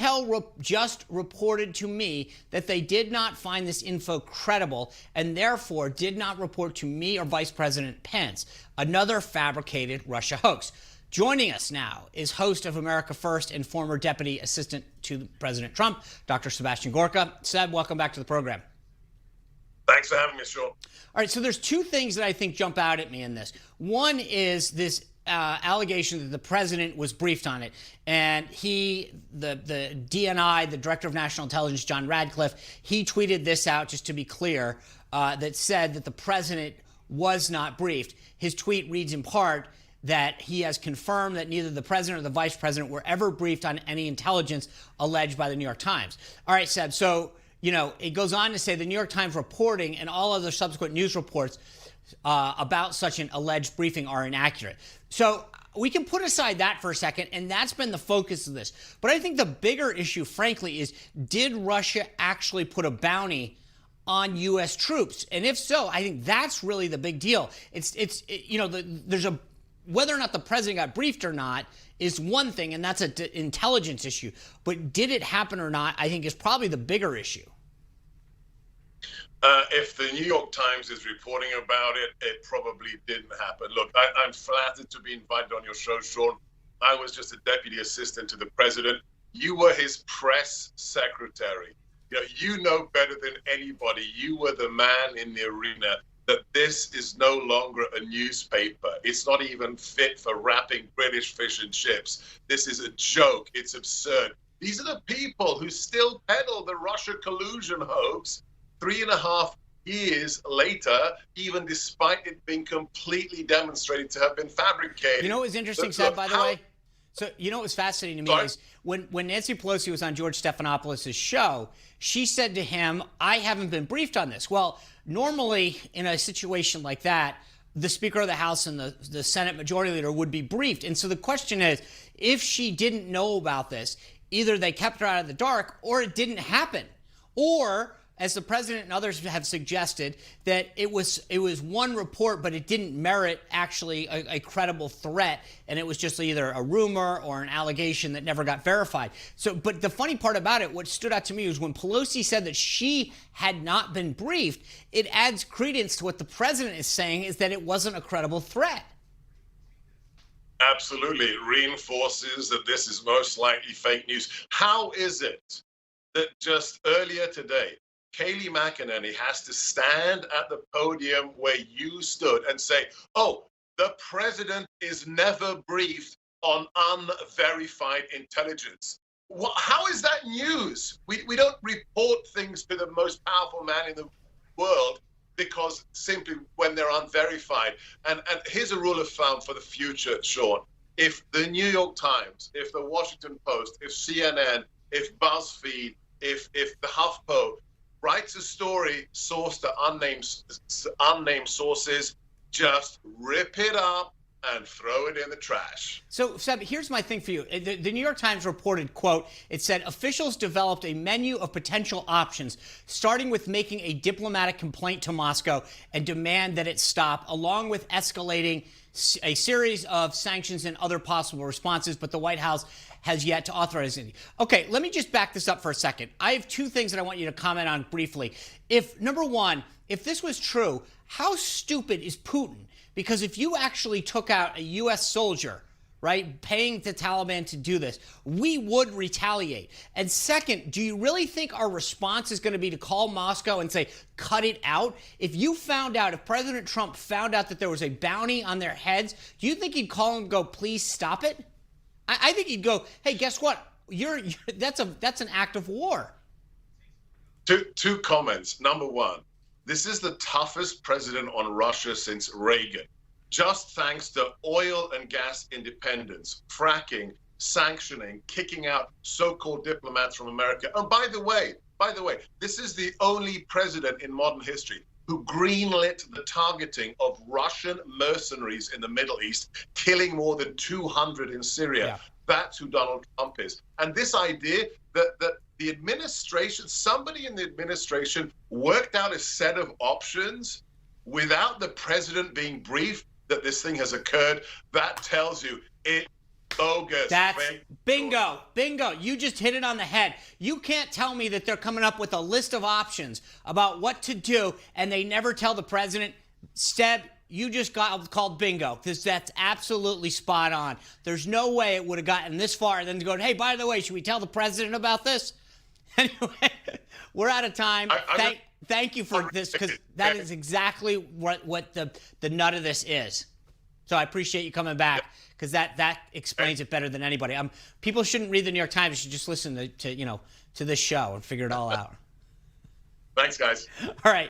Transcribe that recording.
Intel just reported to me that they did not find this info credible and therefore did not report to me or Vice President Pence. Another fabricated Russia hoax. Joining us now is host of America First and former Deputy Assistant to President Trump, Dr. Sebastian Gorka. Seb, welcome back to the program. Thanks for having me, Sean. All right, so there's two things that I think jump out at me in this. One is this allegation that the president was briefed on it, and the DNI, the Director of National Intelligence, John Radcliffe, he tweeted this out, just to be clear, that said that the president was not briefed. His tweet reads in part that he has confirmed that neither the president or the vice president were ever briefed on any intelligence alleged by the New York Times. All right, Seb, so, it goes on to say the New York Times reporting and all other subsequent news reports about such an alleged briefing are inaccurate. So we can put aside that for a second, and that's been the focus of this. But I think the bigger issue, frankly, is did Russia actually put a bounty on U.S. troops? And if so, I think that's really the big deal. There's a whether or not the president got briefed or not is one thing, and that's an intelligence issue. But did it happen or not, I think, is probably the bigger issue. If the New York Times is reporting about it, it probably didn't happen. Look, I'm flattered to be invited on your show, Sean. I was just a deputy assistant to the president. You were his press secretary. You know better than anybody. You were the man in the arena that this is no longer a newspaper. It's not even fit for wrapping British fish and chips. This is a joke. It's absurd. These are the people who still peddle the Russia collusion hoax 3.5 years later, even despite it being completely demonstrated to have been fabricated. You know what was interesting, Seb, by the way? So, what was fascinating to me is when Nancy Pelosi was on George Stephanopoulos' show, she said to him, I haven't been briefed on this. Well, normally in a situation like that, the Speaker of the House and the Senate Majority Leader would be briefed. And so the question is, if she didn't know about this, either they kept her out of the dark or it didn't happen. Or, as the president and others have suggested, that it was one report, but it didn't merit actually a credible threat, and it was just either a rumor or an allegation that never got verified. So, but the funny part about it, what stood out to me, was when Pelosi said that she had not been briefed, it adds credence to what the president is saying, is that it wasn't a credible threat. Absolutely. It reinforces that this is most likely fake news. How is it that just earlier today, Kayleigh McEnany has to stand at the podium where you stood and say, oh, the president is never briefed on unverified intelligence? How is that news? We don't report things to the most powerful man in the world because simply when they're unverified. And here's a rule of thumb for the future, Sean. If the New York Times, if the Washington Post, if CNN, if BuzzFeed, if the HuffPo writes a story sourced to unnamed sources, just rip it up and throw it in the trash. So, Seb, here's my thing for you. The New York Times reported, quote, it said, officials developed a menu of potential options, starting with making a diplomatic complaint to Moscow and demand that it stop, along with escalating a series of sanctions and other possible responses, but the White House has yet to authorize anything. Okay, let me just back this up for a second. I have two things that I want you to comment on briefly. Number one, if this was true, how stupid is Putin? Because if you actually took out a U.S. soldier, right, paying the Taliban to do this, we would retaliate. And second, do you really think our response is going to be to call Moscow and say, cut it out? If President Trump found out that there was a bounty on their heads, do you think he'd call and go, please stop it? I think he'd go, hey, guess what? That's an act of war. Two comments. Number one, this is the toughest president on Russia since Reagan. Just thanks to oil and gas independence, fracking, sanctioning, kicking out so-called diplomats from America. And by the way, this is the only president in modern history who greenlit the targeting of Russian mercenaries in the Middle East, killing more than 200 in Syria. Yeah. That's who Donald Trump is. And this idea that the administration, somebody in the administration worked out a set of options without the president being briefed that this thing has occurred, that tells you it bogus. That's fake bingo. You just hit it on the head. You can't tell me that they're coming up with a list of options about what to do, and they never tell the president. Steb, you just got called bingo, because that's absolutely spot on. There's no way it would have gotten this far, and then to go, hey, by the way, should we tell the president about this? Anyway, we're out of time. Thank you for this, because that is exactly what the nut of this is. So I appreciate you coming back, because that explains it better than anybody. People shouldn't read the New York Times. They should just listen to this show and figure it all out. Thanks, guys. All right.